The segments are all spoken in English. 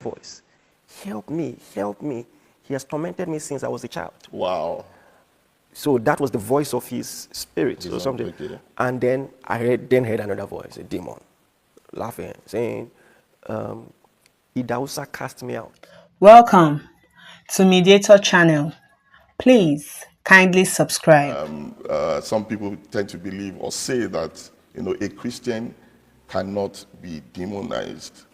voice. Help me, help me. He has tormented me since I was a child. Wow. So that was the voice of his spirit or something. Okay. And then I heard another voice, a demon, laughing, saying, Idahosa cast me out. Welcome to Mediator Channel. Please kindly subscribe. Some people tend to believe or say that a Christian cannot be demonized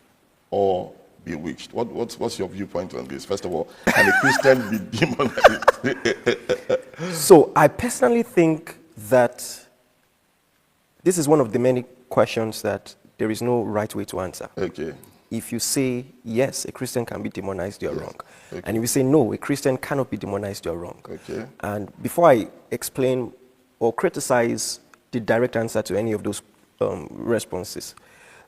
or bewitched. What's your viewpoint on this? First of all, can a Christian be demonized? So I personally think that this is one of the many questions that there is no right way to answer. Okay. If you say, yes, a Christian can be demonized, you're wrong. Okay. And if you say, no, a Christian cannot be demonized, you're wrong. Okay. And before I explain or criticize the direct answer to any of those responses,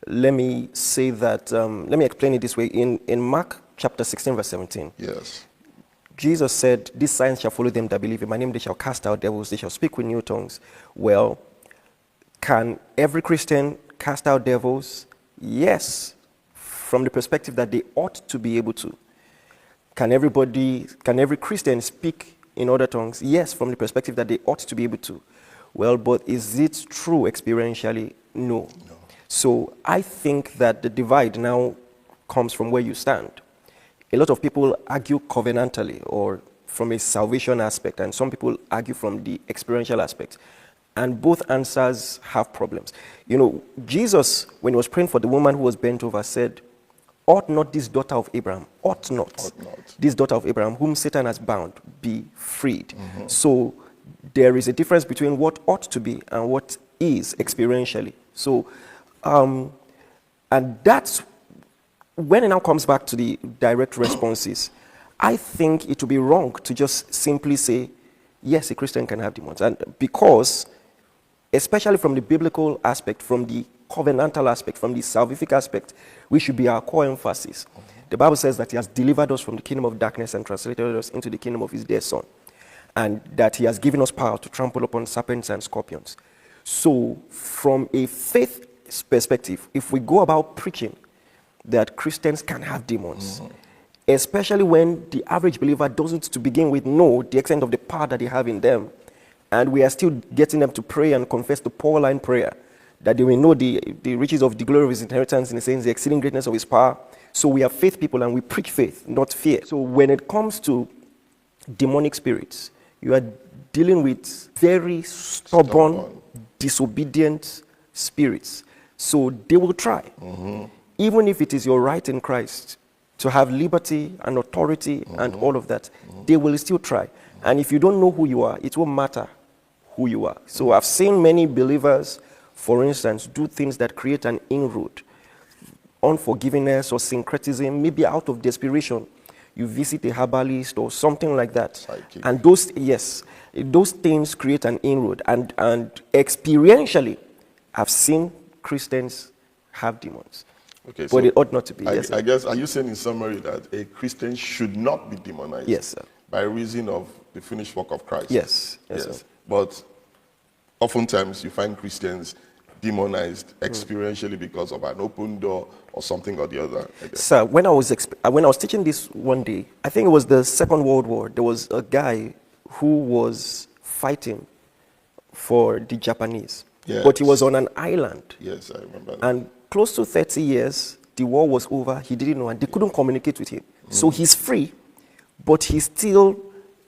let me say that, let me explain it this way. In Mark chapter 16, verse 17, Yes. Jesus said, these signs shall follow them that believe in my name. They shall cast out devils. They shall speak with new tongues. Well, can every Christian cast out devils? Yes, from the perspective that they ought to be able to. Can every Christian speak in other tongues? Yes, from the perspective that they ought to be able to. Well, but is it true experientially? No. So I think that the divide now comes from where you stand. A lot of people argue covenantally or from a salvation aspect, and some people argue from the experiential aspect. And both answers have problems. Jesus, when he was praying for the woman who was bent over, said, ought not this daughter of Abraham, ought not this daughter of Abraham, whom Satan has bound, be freed. Mm-hmm. So there is a difference between what ought to be and what is experientially. So, and that's when it now comes back to the direct responses. I think it would be wrong to just simply say, yes, a Christian can have demons. And because, especially from the biblical aspect, from the covenantal aspect, from the salvific aspect, which should be our core emphasis. The Bible says that he has delivered us from the kingdom of darkness and translated us into the kingdom of his dear son, and that he has given us power to trample upon serpents and scorpions. So from a faith perspective, if we go about preaching that Christians can have demons, especially when the average believer doesn't to begin with know the extent of the power that they have in them, and we are still getting them to pray and confess the Pauline prayer, that they will know the riches of the glory of his inheritance in the sense, the exceeding greatness of his power. So we are faith people and we preach faith, not fear. So when it comes to demonic spirits, you are dealing with very stubborn, disobedient spirits. So they will try. Mm-hmm. Even if it is your right in Christ to have liberty and authority and all of that, they will still try. And if you don't know who you are, it won't matter who you are. So I've seen many believers, for instance, do things that create an inroad, unforgiveness or syncretism, maybe out of desperation. You visit a herbalist or something like that. Psychic. And those things create an inroad. And experientially, I've seen Christians have demons. Okay, but it ought not to be. I guess, are you saying in summary that a Christian should not be demonized? Yes, sir. By reason of the finished work of Christ? Yes. Sir. But oftentimes you find Christians demonized experientially because of an open door or something or the other. Sir, when I was teaching this one day, I think it was the Second World War, there was a guy who was fighting for the Japanese. Yes. But he was on an island. Yes, I remember that. And close to 30 years, the war was over, he didn't know, and they couldn't communicate with him. So he's free, but he's still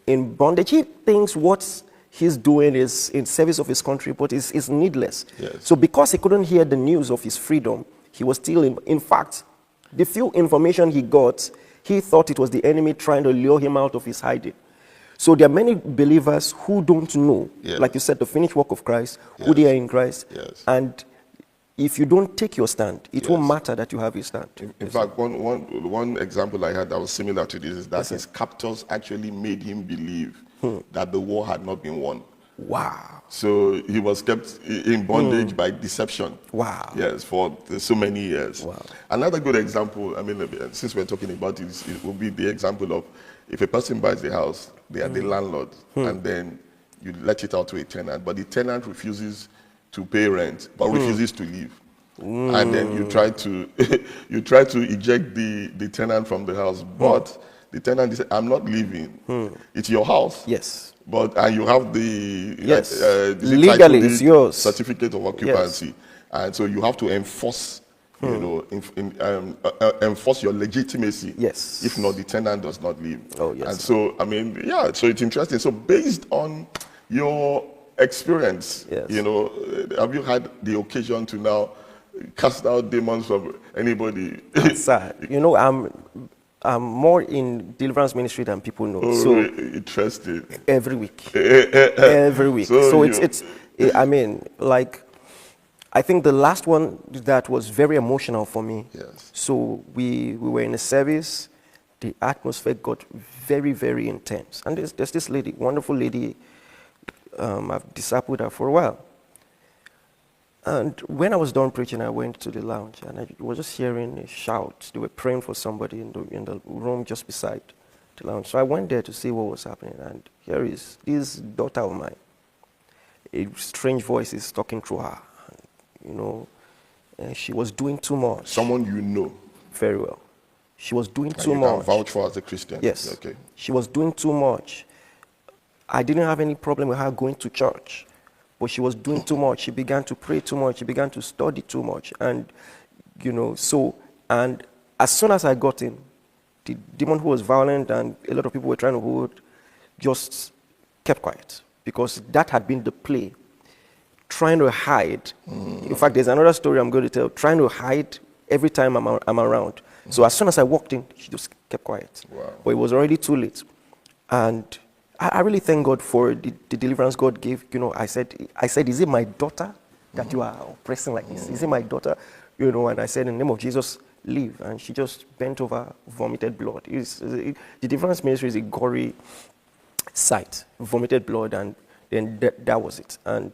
in bondage. He thinks what he's doing is in service of his country, but it's needless. Yes. So because he couldn't hear the news of his freedom, he was still in fact, the few information he got, he thought it was the enemy trying to lure him out of his hiding. So there are many believers who don't know, like you said, the finished work of Christ, who they are in Christ. Yes. And if you don't take your stand, it won't matter that you have a stand. In fact, one example I had that was similar to this is that his captors actually made him believe that the war had not been won. Wow. So he was kept in bondage by deception. Wow. Yes, for so many years. Wow. Another good example, since we're talking about it, it will be the example of if a person buys the house, they are the landlord, and then you let it out to a tenant, but the tenant refuses to pay rent or refuses to leave. and then you try to you try to eject the tenant from the house, but the tenant is, I'm not leaving. It's your house. Yes. But and you have the Yes. is it Legally, title it's deed, yours. certificate of occupancy, and so you have to enforce, you know, enforce your legitimacy. Yes. If not, the tenant does not leave. Oh, yes. And so I mean, yeah. So it's interesting. So based on your experience, Yes. you know, have you had the occasion to now cast out demons from anybody? Sir, you know, I'm more in deliverance ministry than people know. Oh, So interesting. every week, every week. So So you- I mean, like, I think the last one that was very emotional for me. Yes. So we were in a service. The atmosphere got very, very intense. And there's this lady, wonderful lady. I've discipled her for a while. And when I was done preaching, I went to the lounge and I was just hearing a shout. They were praying for somebody in the room just beside the lounge. So I went there to see what was happening. And here is this daughter of mine. A strange voice is talking through her. You know, and she was doing too much. Someone you know. Very well. She was doing And too you can much. vouch for as a Christian. Yes. Okay. She was doing too much. I didn't have any problem with her going to church, but she was doing too much. She began to pray too much. She began to study too much. And, you know, and as soon as I got in, the demon who was violent and a lot of people were trying to hold, just kept quiet because that had been the play, trying to hide. In fact, there's another story I'm going to tell, trying to hide every time I'm around. So as soon as I walked in, she just kept quiet. Wow. But it was already too late. And I really thank God for the deliverance God gave. You know, I said, is it my daughter that you are oppressing like this? Is it my daughter? You know, and I said, in the name of Jesus, leave. And she just bent over, vomited blood. The deliverance ministry is a gory sight, vomited blood, and then that was it. And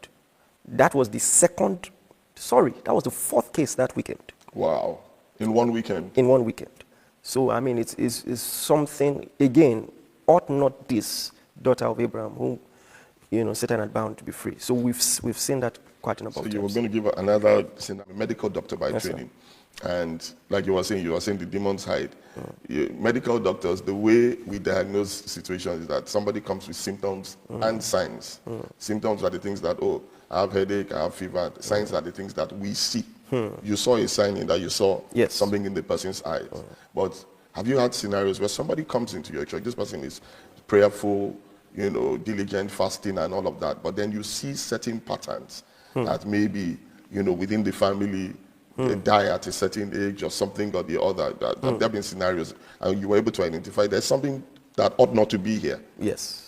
that was the fourth case that weekend. Wow. In one weekend. In one weekend. So, I mean, it's something, again, ought not this daughter of Abraham, whom, you know, Satan had bound to be free. So we've seen that quite a number So of you were times. going to give another, I'm a medical doctor by Yes, sir. training. And like you were saying the demons hide. Medical doctors, the way we diagnose situations is that somebody comes with symptoms and signs. Symptoms are the things that, oh, I have headache, I have fever. Signs are the things that we see. You saw a sign in that you saw Yes. something in the person's eyes. But have you had scenarios where somebody comes into your church, this person is prayerful, you know, diligent, fasting and all of that, but then you see certain patterns that maybe, you know, within the family, they die at a certain age or something or the other. There have been scenarios and you were able to identify there's something that ought not to be here. Yes.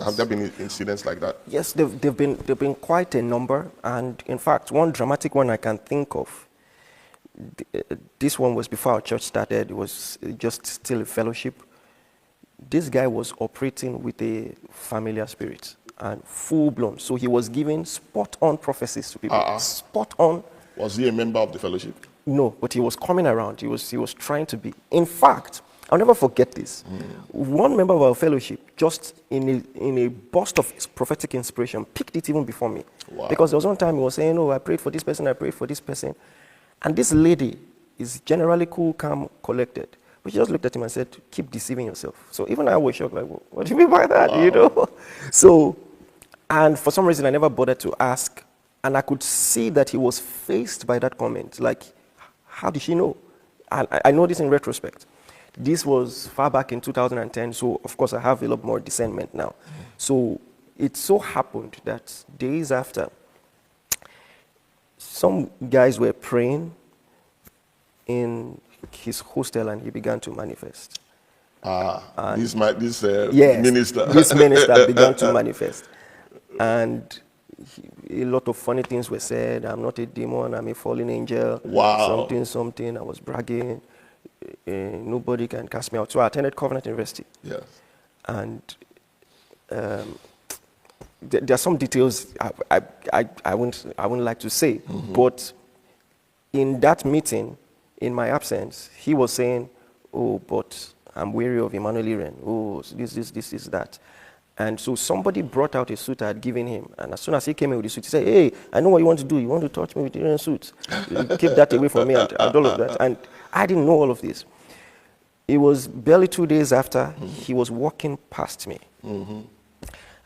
Have there been incidents like that? Yes, there've been quite a number, and in fact, one dramatic one I can think of. This one was before our church started. It was just still a fellowship. This guy was operating with a familiar spirit and full blown. So he was giving spot on prophecies to people. Spot on. Was he a member of the fellowship? No, but he was coming around. He was trying to be. In fact, I'll never forget this. One member of our fellowship, just in a burst of prophetic inspiration, picked it even before me. Wow. Because there was one time he was saying, oh, I prayed for this person, I prayed for this person. And this lady is generally cool, calm, collected. But she just looked at him and said, keep deceiving yourself. So even I was shocked, like, what do you mean by that? Wow. You know? So, and for some reason, I never bothered to ask. And I could see that he was faced by that comment. Like, how did she know? And I know this in retrospect. This was far back in 2010, so of course I have a lot more discernment now. So it so happened that days after, some guys were praying in his hostel and he began to manifest. This Yes, minister. this minister began to manifest. And a lot of funny things were said. I'm not a demon, I'm a fallen angel. Wow. Something. I was bragging. Nobody can cast me out. So I attended Covenant University. Yes. And there are some details I wouldn't like to say. But in that meeting, in my absence, he was saying, oh, but I'm weary of Emmanuel Iren. Oh, this, that. And so somebody brought out a suit I had given him. And as soon as he came in with the suit, he said, hey, I know what you want to do. You want to touch me with your suit. Keep that away from me and all of that. And I didn't know all of this. It was barely 2 days after he was walking past me.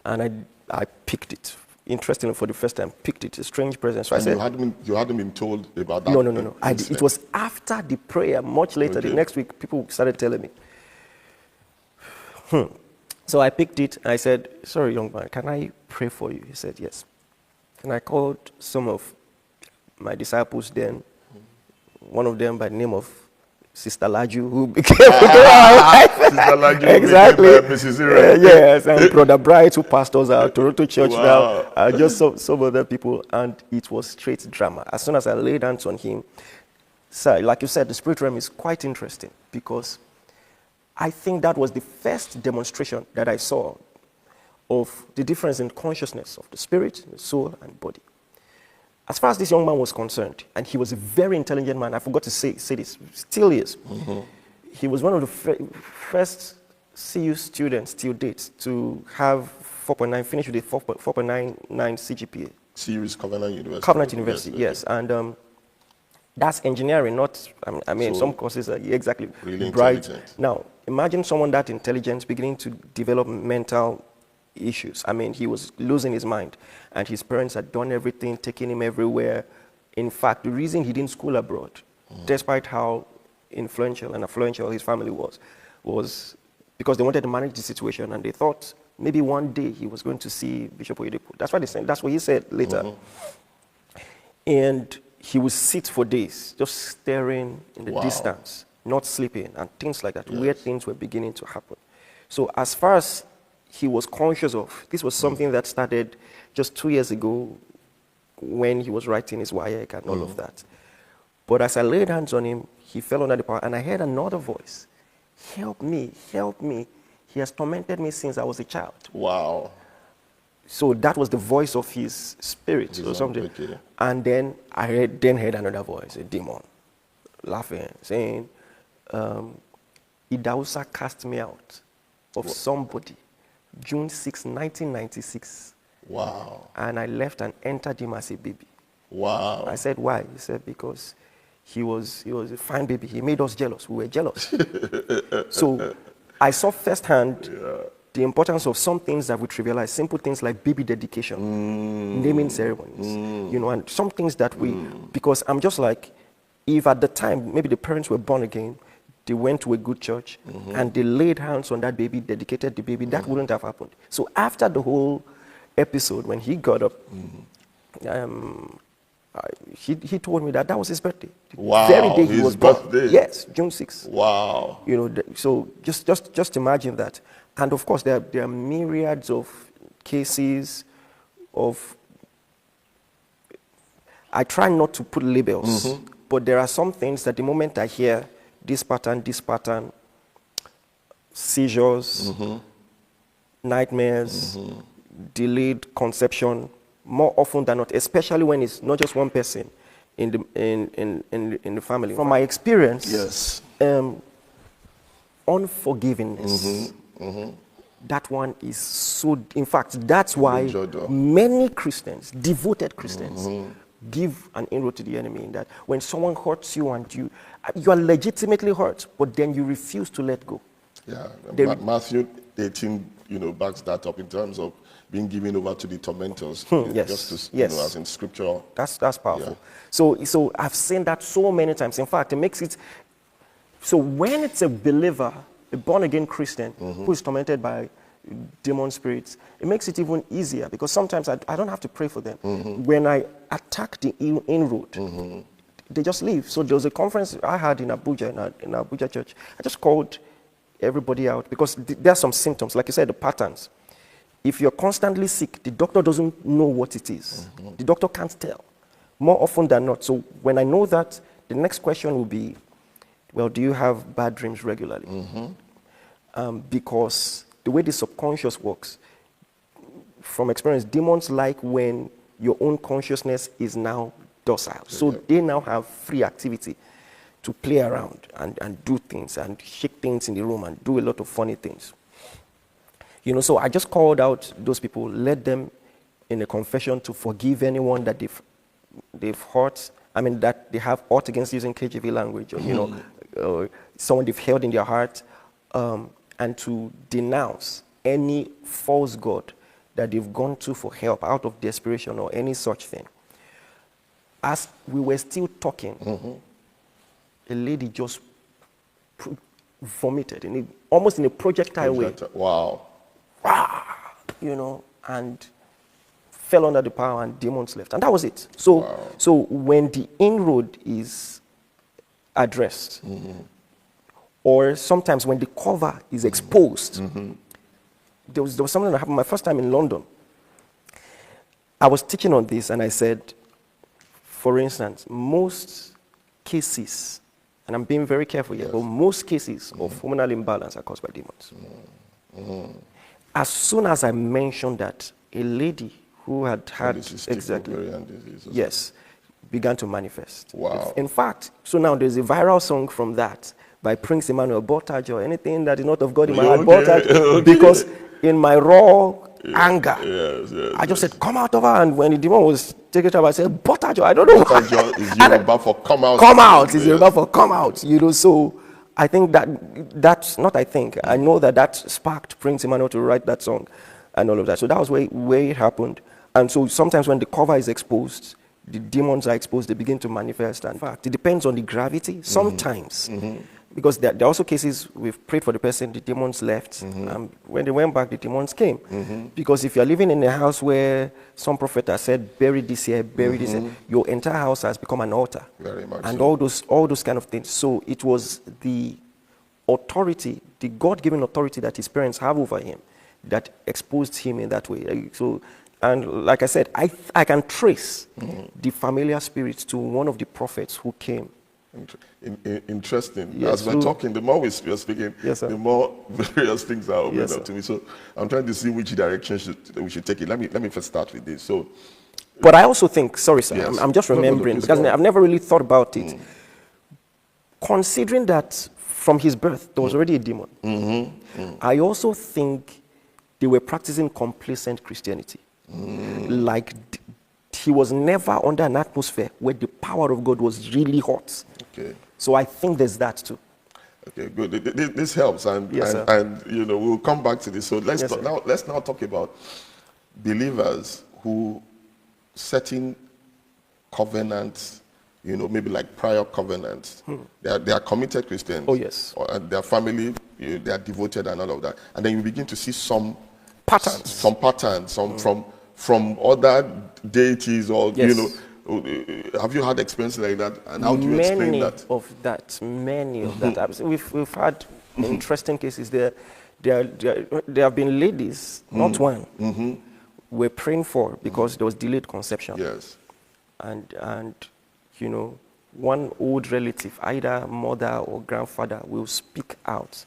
And I picked it. Interestingly, for the first time, picked it. A strange presence. So I said, you hadn't been told about that? No. It was after the prayer, much later. The next week, people started telling me. So I picked it. I said, sorry, young man, can I pray for you? He said, yes. And I called some of my disciples then, one of them by the name of Sister Laju, who became our wife. Sister Laju Exactly. became, Mrs. Iren. Yes, and Brother Bright, who pastors our Toronto church now, just some other people, and it was straight drama. As soon as I laid hands on him, sir, like you said, the spirit realm is quite interesting, because I think that was the first demonstration that I saw of the difference in consciousness of the spirit, the soul, and body. As far as this young man was concerned, and he was a very intelligent man, I forgot to say this, still is. He was one of the first CU students till date to have 4.9, finish with a 4.99 CGPA. CU is Covenant University. Covenant University, yes. And that's engineering, not, I mean, so some courses are exactly really bright. Now, imagine someone that intelligent beginning to develop mental issues. I mean, he was losing his mind, and his parents had done everything, taking him everywhere. In fact, the reason he didn't school abroad, despite how influential and affluential his family was because they wanted to manage the situation, and they thought maybe one day he was going to see Bishop Oyedepo. That's what they said. That's what he said later. And he would sit for days, just staring in the distance, not sleeping, and things like that. Weird things were beginning to happen. So as far as he was conscious of, this was something that started just 2 years ago when he was writing his WAEC and all of that. But as I laid hands on him, he fell under the power, and I heard another voice, help me, help me. He has tormented me since I was a child. Wow. So that was the voice of his spirit or something. Okay. And then I heard another voice, a demon, laughing, saying, Idahosa cast me out of somebody, June 6, 1996. Wow. And I left and entered him as a baby. Wow. I said, why? He said, because he was a fine baby. He made us jealous. We were jealous. So I saw firsthand the importance of some things that we trivialize, simple things like baby dedication, naming ceremonies, you know, and some things that we, because I'm just like, if at the time, maybe the parents were born again, they went to a good church, and they laid hands on that baby, dedicated the baby, that wouldn't have happened. So after the whole episode, when he got up, he told me that was his birthday. Wow. The very day he was born. Birthday. Yes, June 6th. Wow. You know, so just imagine that. And of course, there are myriads of cases of, I try not to put labels, but there are some things that the moment I hear this pattern, seizures, nightmares, delayed conception, more often than not, especially when it's not just one person in the family. From my experience, unforgiveness, that one is so, in fact, that's why many Christians, devoted Christians, give an inroad to the enemy, in that when someone hurts you and you are legitimately hurt, but then you refuse to let go. Yeah, Matthew 18, backs that up in terms of being given over to the tormentors. Yes, as in scripture. That's powerful. Yeah. So I've seen that so many times. In fact, it makes it, so when it's a believer, a born-again Christian who is tormented by demon spirits, it makes it even easier, because sometimes I don't have to pray for them. When I attack the inroad, they just leave. So there was a conference I had in Abuja, in Abuja church. I just called everybody out, because there are some symptoms, like you said, the patterns. If you're constantly sick, the doctor doesn't know what it is. The doctor can't tell, more often than not. So when I know that, the next question will be, well, do you have bad dreams regularly? Because the way the subconscious works, from experience, demons like when your own consciousness is now docile. So they now have free activity to play around and do things and shake things in the room and do a lot of funny things. So I just called out those people, led them in a confession to forgive anyone that they've hurt. I mean, that they have hurt against, using KJV language, or someone they've held in their heart, and to denounce any false god that they've gone to for help out of desperation or any such thing. As we were still talking, a lady just vomited almost in a projectile way. Wow. And fell under the power, and demons left. And that was it. So when the inroad is addressed, or sometimes when the cover is exposed, there was something that happened my first time in London. I was teaching on this, and I said, for instance, most cases, and I'm being very careful here, but most cases of hormonal imbalance are caused by demons. As soon as I mentioned that, a lady who had exactly ovarian disease, yes, began to manifest. Wow. In fact, so now there's a viral song from that by Prince Emmanuel, Botage, or anything that is not of God in my heart, Botage, because in my raw anger, I just said, come out of her. And when the demon was taking it up, I said, Botage, I don't know. Botage is Yoruba for come out. Come out is Yoruba for come out. So I think I know that sparked Prince Emmanuel to write that song and all of that. So that was where it happened. And so sometimes when the cover is exposed, the demons are exposed, they begin to manifest. And in fact, it depends on the gravity. Sometimes, because there are also cases we've prayed for the person, the demons left. When they went back, the demons came. Because if you're living in a house where some prophet has said, bury this here, bury this here, your entire house has become an altar. Very much and so. all those kind of things. So it was the authority, the God-given authority that his parents have over him, that exposed him in that way. And like I said, I can trace the familiar spirits to one of the prophets who came. Interesting. Yes, As we're talking, the more we're speaking, the more various things are opening up to me. So I'm trying to see which direction we should take it. Let me first start with this. But I also think, sorry sir, I'm just remembering, because I've never really thought about it. Considering that from his birth, there was already a demon, I also think they were practicing complacent Christianity. Like he was never under an atmosphere where the power of God was really hot. Okay. So I think there's that too. Okay, good. This helps, and we'll come back to this. So let's now talk about believers who setting covenants, maybe like prior covenants. They are committed Christians. Oh yes. And their family, they are devoted and all of that. And then you begin to see some patterns, from other deities, or have you had experiences like that? And how do you explain that? Many of that. We've had interesting cases. There have been ladies, not one, we're praying for because there was delayed conception. Yes. And one old relative, either mother or grandfather, will speak out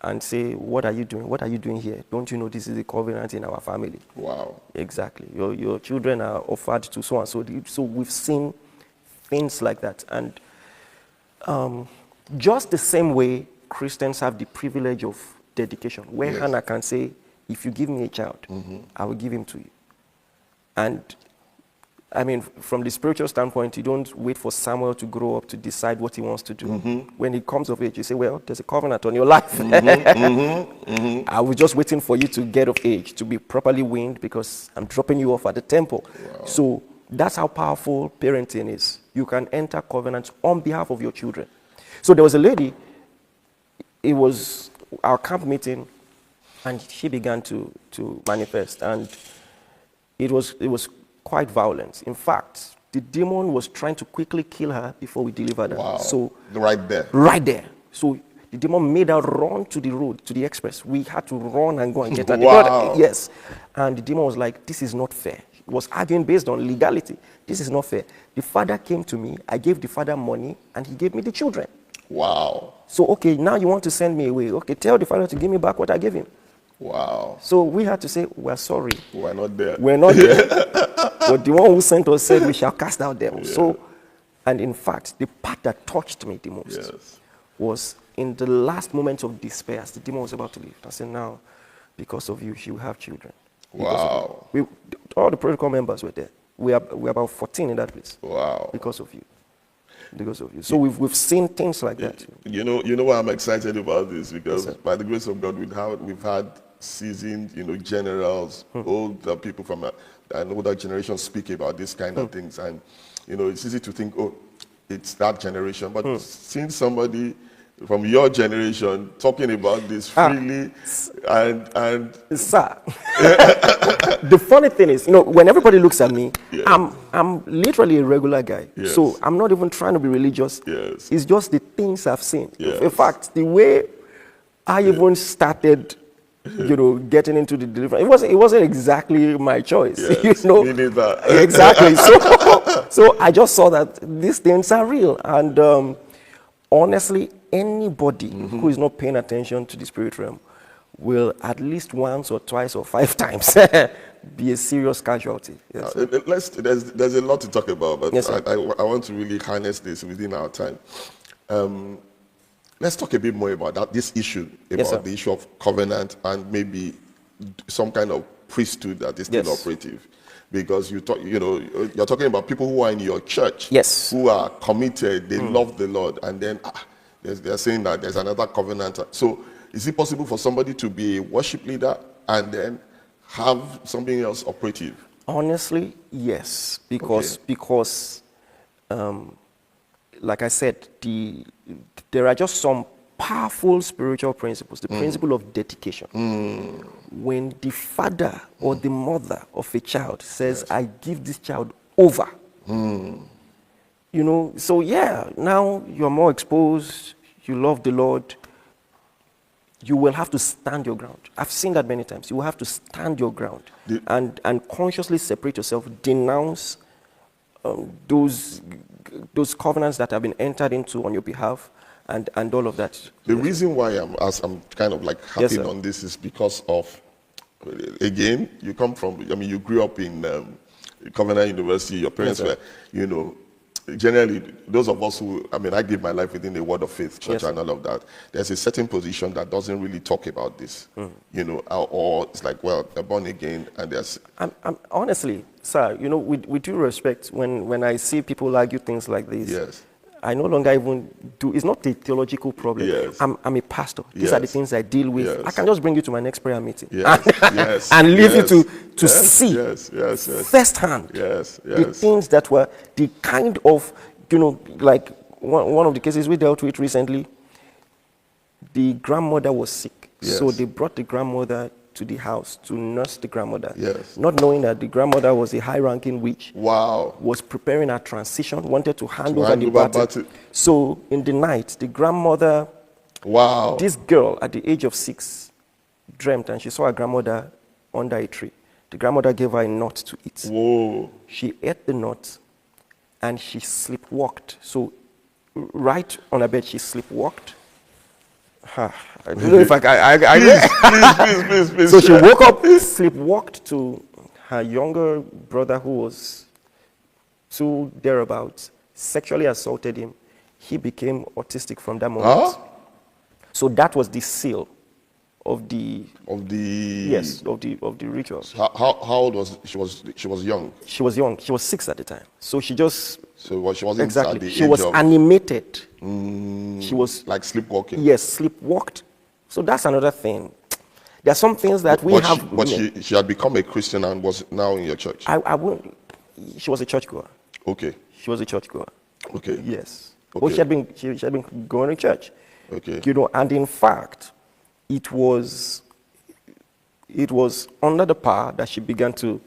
and say, what are you doing? What are you doing here? Don't you know this is a covenant in our family? Wow. Exactly. Your children are offered to so and so. So we've seen things like that. And just the same way Christians have the privilege of dedication, where Hannah can say, if you give me a child, I will give him to you. And I mean, from the spiritual standpoint, you don't wait for Samuel to grow up to decide what he wants to do. When he comes of age, you say, well, there's a covenant on your life. I was just waiting for you to get of age, to be properly weaned, because I'm dropping you off at the temple. Wow. So that's how powerful parenting is. You can enter covenants on behalf of your children. So there was a lady, it was our camp meeting, and she began to manifest. And it was quite violent. In fact, the demon was trying to quickly kill her before we delivered her. Wow. So right there. So the demon made her run to the road, to the express. We had to run and go and get her. Wow. Yes. And the demon was like, this is not fair. He was arguing based on legality. This is not fair. The father came to me. I gave the father money, and he gave me the children. Wow. So, okay, now you want to send me away. Okay, tell the father to give me back what I gave him. Wow. So we had to say, we're sorry. We're not there. We're not there. But the one who sent us said we shall cast out devils. So, and in fact, the part that touched me the most was in the last moments of despair, as the demon was about to leave. I said, now, because of you, she will have children. Wow. All the protocol members were there. We're about 14 in that place. Wow. Because of you. Because of you. So we've seen things like that. You know why I'm excited about this? Because by the grace of God, we've had seasoned, generals, older people from an older generation speak about this kind of things. And, it's easy to think, oh, it's that generation. But seeing somebody from your generation talking about this freely and Sir, the funny thing is, when everybody looks at me, I'm literally a regular guy. Yes. So I'm not even trying to be religious. Yes. It's just the things I've seen. Yes. In fact, the way I even started, getting into the deliverance, it wasn't exactly my choice. yes, me neither. Exactly. So I just saw that these things are real. And honestly, anybody who is not paying attention to the spirit realm will at least once or twice or 5 times be a serious casualty. Yes. There's a lot to talk about, but Yes, I want to really harness this within our time. Let's talk a bit more about this issue, about the issue of covenant and maybe some kind of priesthood that is still operative. Because you're talking about people who are in your church, who are committed, they love the Lord, and then they're saying that there's another covenant. So is it possible for somebody to be a worship leader and then have something else operative? Honestly, yes, because like I said, there are just some powerful spiritual principles. The principle of dedication. When the father or the mother of a child says, I give this child over, so now you're more exposed, you love the Lord, you will have to stand your ground. I've seen that many times. You will have to stand your ground and consciously separate yourself, denounce those covenants that have been entered into on your behalf, and all of that. The reason why I'm kind of like harping on this is because of, again, you come from, you grew up in Covenant University, your parents were, generally, those of us who, I give my life within the Word of Faith Church and all of that, there's a certain position that doesn't really talk about this, or it's like, well, they're born again, and there's... I'm honestly, sir, with due respect, when I see people argue things like this, I no longer even do. It's not a theological problem. I'm a pastor. These are the things I deal with. I can just bring you to my next prayer meeting and leave you to see firsthand the things that were the kind of, like one of the cases we dealt with recently. The grandmother was sick, so they brought the grandmother to the house to nurse the grandmother, not knowing that the grandmother was a high-ranking witch, was preparing her transition, wanted to hand over the baton. So in the night, the grandmother, this girl at the age of 6, dreamt, and she saw her grandmother under a tree. The grandmother gave her a nut to eat. She ate the nut, and she sleepwalked. So right on her bed, she sleepwalked. I don't know if please. So she woke up, sleepwalked to her younger brother, who was 2 thereabouts, sexually assaulted him. He became autistic from that moment. So that was the seal of the rituals. How old was she? She was young. She was young. She was 6 at the time. So she just she wasn't at the she age was of animated. She was like sleepwalking. Yes, sleepwalked. So that's another thing. There are some things that she had become a Christian and was now in your church. I wouldn't. She was a churchgoer. Okay. She was a churchgoer. Okay. Yes. Okay. Well, she had been going to church. Okay. And in fact, it was under the power that she began to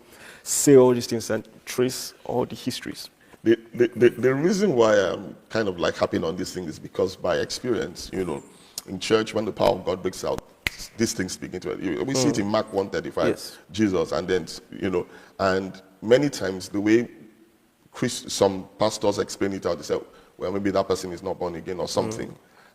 say all these things and trace all the histories. The reason why I'm kind of like harping on this thing is because by experience, in church, when the power of God breaks out, these things begin to... We see it in Mark 1:35, Jesus, and then, and many times the way some pastors explain it out, they say, well, maybe that person is not born again or something.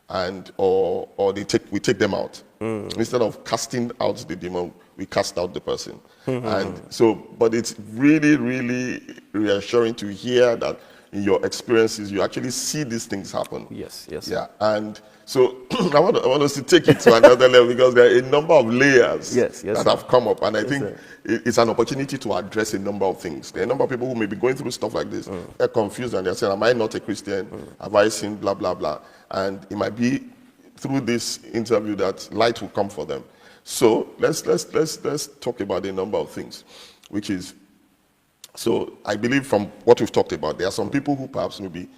And or we take them out. Instead of casting out the demon, we cast out the person. And so, but it's really, really reassuring to hear that in your experiences, you actually see these things happen. Yes, yes. Yeah, and so I want us to take it to another level, because there are a number of layers Yes, yes, that sir. have come up, and I Yes, think sir. it's an opportunity to address a number of things. There are a number of people who may be going through stuff like this. They're confused and they're saying, "Am I not a Christian? Have I sinned? Blah blah blah." And it might be through this interview that light will come for them. So let's talk about a number of things, which is, so I believe from what we've talked about, there are some people who perhaps maybe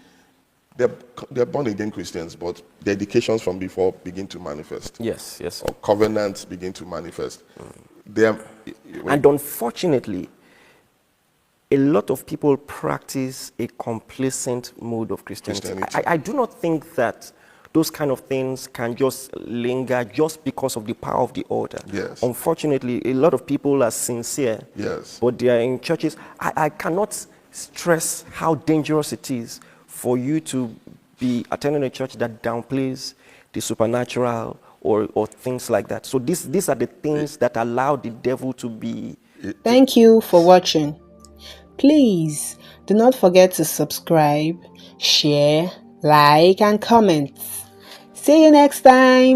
they're born again Christians, but their dedications from before begin to manifest. Yes, yes. Or covenants begin to manifest. They're, And unfortunately, a lot of people practice a complacent mode of Christianity. Christianity. I do not think that those kind of things can just linger just because of the power of the order. Yes. Unfortunately, a lot of people are sincere, Yes. but they are in churches. I cannot stress how dangerous it is for you to be attending a church that downplays the supernatural or things like that. So these are the things that allow the devil to be. Thank you for watching. Please do not forget to subscribe, share, like, and comment. See you next time.